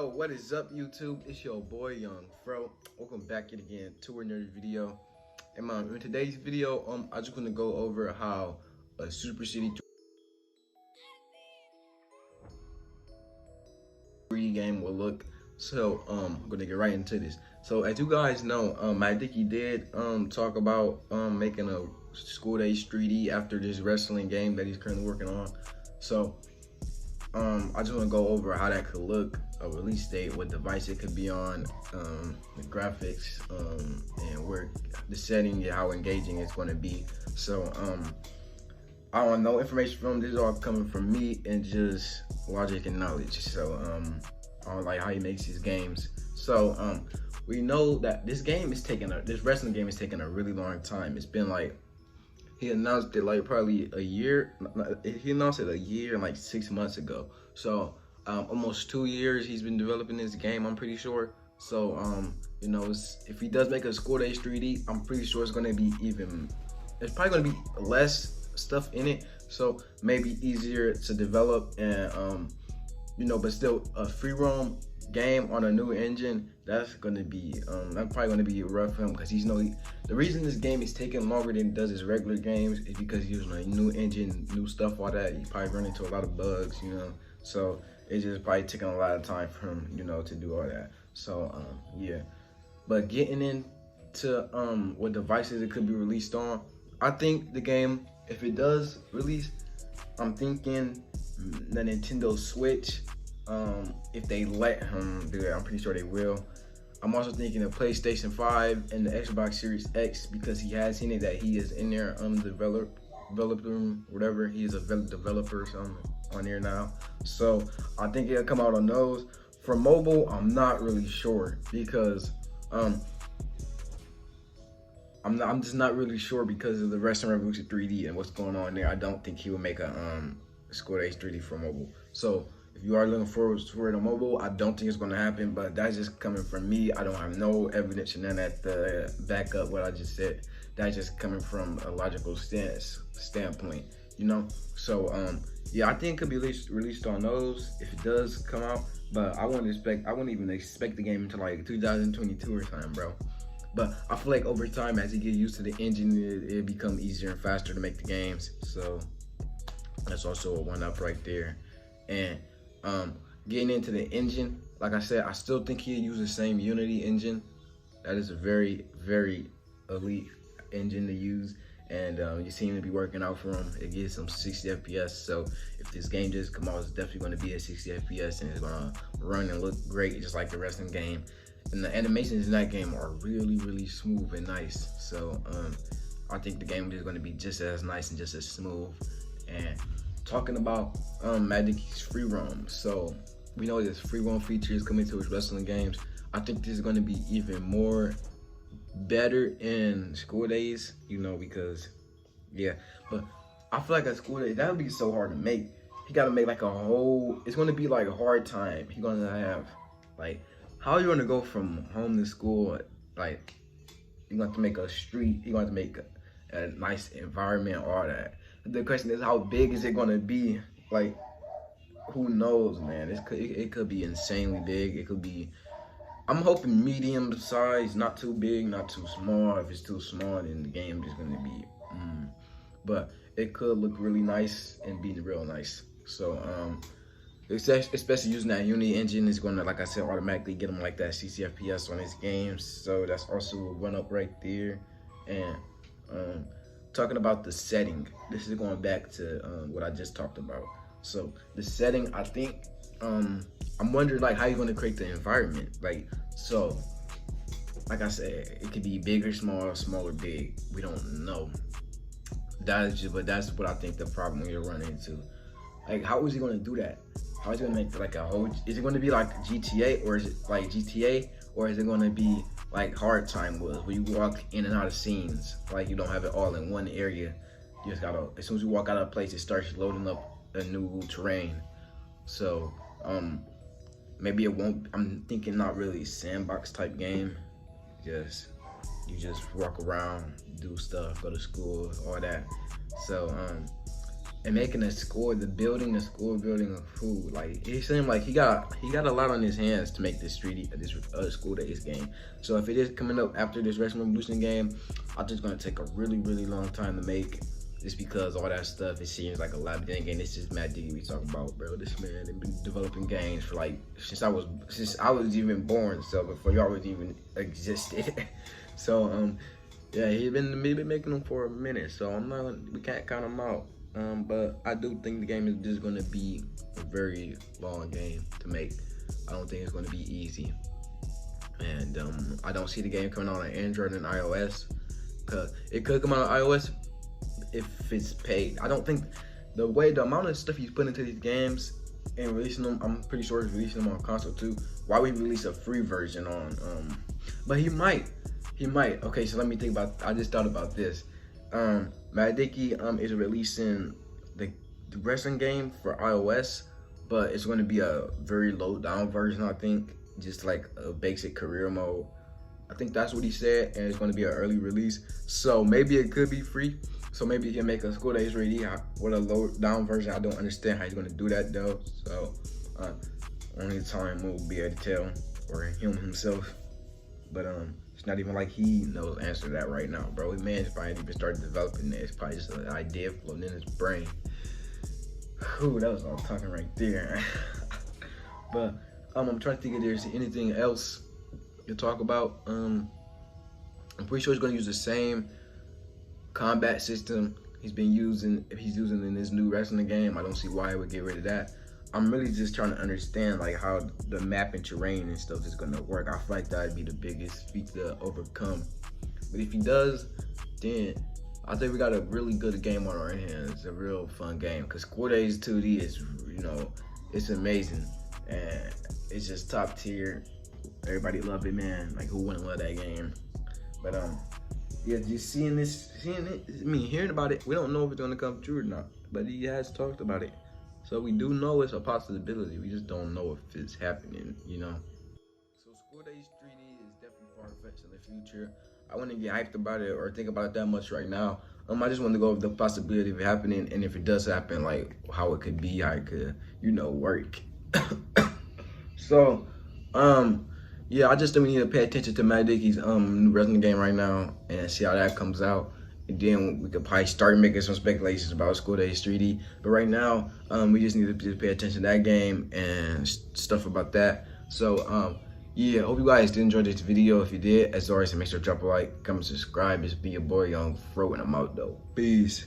Oh, what is up, YouTube? It's your boy Young Fro. Welcome back yet again to another video. And in today's video, I'm just gonna go over how a Super City 3D game will look. So I'm gonna get right into this. So as you guys know, Matt Dickey did talk about making a School Days 3D after this wrestling game that he's currently working on. So I just want to go over how that could look, a release date, what device it could be on, the graphics, and where the setting, and how engaging it's going to be. So I don't know information from this is all coming from me and just logic and knowledge. So I don't like how he makes these games. So we know that this wrestling game is taking a really long time. It's been like, he announced it like probably a year. He announced it a year and like 6 months ago. So almost 2 years he's been developing this game, I'm pretty sure. So you know, if he does make a School Days 3D, I'm pretty sure it's gonna be it's probably gonna be less stuff in it. So maybe easier to develop and you know, but still a free roam game on a new engine. That's gonna be that's probably gonna be rough for him, because the reason this game is taking longer than it does his regular games is because he's using a new engine, new stuff, all that. He probably run into a lot of bugs, you know. So it's just probably taking a lot of time for him, you know, to do all that. So yeah. But getting into what devices it could be released on, I think the game, if it does release, I'm thinking the Nintendo Switch. If they let him do it, I'm pretty sure they will. I'm also thinking of PlayStation 5 and the Xbox Series X, because he has seen it that he is in there developing whatever. He is a developer or something on there now. So I think it'll come out on those. For mobile, I'm not really sure, because I'm just not really sure because of the Wrestling Revolution 3D and what's going on there. I don't think he will make a School Days 3D for mobile. So if you are looking forward to it on mobile, I don't think it's going to happen, but that's just coming from me. I don't have no evidence and none of that to back up what I just said. That's just coming from a logical standpoint, you know? So yeah, I think it could be released on those if it does come out, but I wouldn't even expect the game until like 2022 or something, bro. But I feel like over time, as he get used to the engine, it'll become easier and faster to make the games. So that's also a one up right there. And getting into the engine, like I said, I still think he'll use the same Unity engine. That is a very, very elite engine to use, and you seem to be working out for him. It gives him 60 FPS. So if this game just come out, it's definitely going to be at 60 FPS, and it's going to run and look great, just like the wrestling game. And the animations in that game are really, really smooth and nice. So I think the game is going to be just as nice and just as smooth. And talking about Magic's free roam, so we know this free roam feature is coming to his wrestling games. I think this is going to be even more better in School Days, you know, because yeah. But I feel like a School Days, that would be so hard to make. He got to make like it's going to be like a hard time. He's going to have like, how are you going to go from home to school? Like, you're going to have to make a street, you're going to have to make a nice environment, all that. The question is, how big is it gonna be? Like, who knows, man? It could be insanely big. It could be, I'm hoping medium size, not too big, not too small. If it's too small, then the game is gonna be, but it could look really nice and be real nice. So, especially using that Unity engine is gonna, like I said, automatically get him like that 60 FPS on his games. So that's also a run up right there. And talking about the setting, this is going back to what I just talked about. So the setting, I think, I'm wondering like how you're going to create the environment. Like, so like I said, it could be big or small, small or big. We don't know. But that's what I think the problem you're running into. Like, how is he going to do that? How is he going to make like a whole? Is it going to be like GTA, or is it like GTA, or is it going to be like Hard Time was, where you walk in and out of scenes, like you don't have it all in one area? You just gotta, as soon as you walk out of a place, it starts loading up a new terrain. So maybe it won't, I'm thinking not really sandbox type game. You just walk around, do stuff, go to school, all that. So and making a school, the school building of food. Like it seemed like he got a lot on his hands to make this school days game. So if it is coming up after this Wrestling Revolution game, I think it's gonna take a really long time to make. Just because all that stuff, it seems like a lot of game. It's just Matt Diggy we talk about, bro. This man has been developing games for like since I was even born, so before y'all was even existed. So yeah, he's been making them for a minute. So we can't count him out. But I do think the game is just gonna be a very long game to make. I don't think it's gonna be easy, and I don't see the game coming out on Android and iOS. Cause it could come out on iOS if it's paid. I don't think the amount of stuff he's putting into these games and releasing them, I'm pretty sure he's releasing them on console too. Why would he release a free version on but he might. Okay, so let me think about, I just thought about this. Matt Dickey is releasing the wrestling game for iOS, but it's going to be a very low down version, I think, just like a basic career mode. I think that's what he said, and it's going to be an early release. So maybe it could be free. So maybe he can make a School Days ready with a low down version. I don't understand how he's going to do that though. So only time we'll be able to tell, or him himself. But it's not even like he knows the answer to that right now, bro. His man's probably even started developing it. It's probably just an idea floating in his brain. Whew, that was all talking right there. But I'm trying to think if there's anything else to talk about. I'm pretty sure he's gonna use the same combat system he's using in this new wrestling game. I don't see why he would get rid of that. I'm really just trying to understand like how the map and terrain and stuff is gonna work. I feel like that'd be the biggest feat to overcome. But if he does, then I think we got a really good game on our hands. It's a real fun game because School Days 2D is, it's amazing and it's just top tier. Everybody love it, man. Like who wouldn't love that game? But yeah, just seeing it, I mean, hearing about it, we don't know if it's gonna come true or not. But he has talked about it. So we do know it's a possibility. We just don't know if it's happening, So School Days 3D is definitely far-fetched in the future. I wouldn't get hyped about it or think about it that much right now. I just want to go over the possibility of it happening, and if it does happen, like how it could be, how it could, work. So, yeah, I just think we need to pay attention to Matt Dickey's new wrestling game right now and see how that comes out. And then we could probably start making some speculations about School Days 3D. But right now, we just need to just pay attention to that game and stuff about that. So, yeah, hope you guys did enjoy this video. If you did, as always, make sure to drop a like, comment, subscribe. It's been your boy Young Fro, and I'm out though. Peace.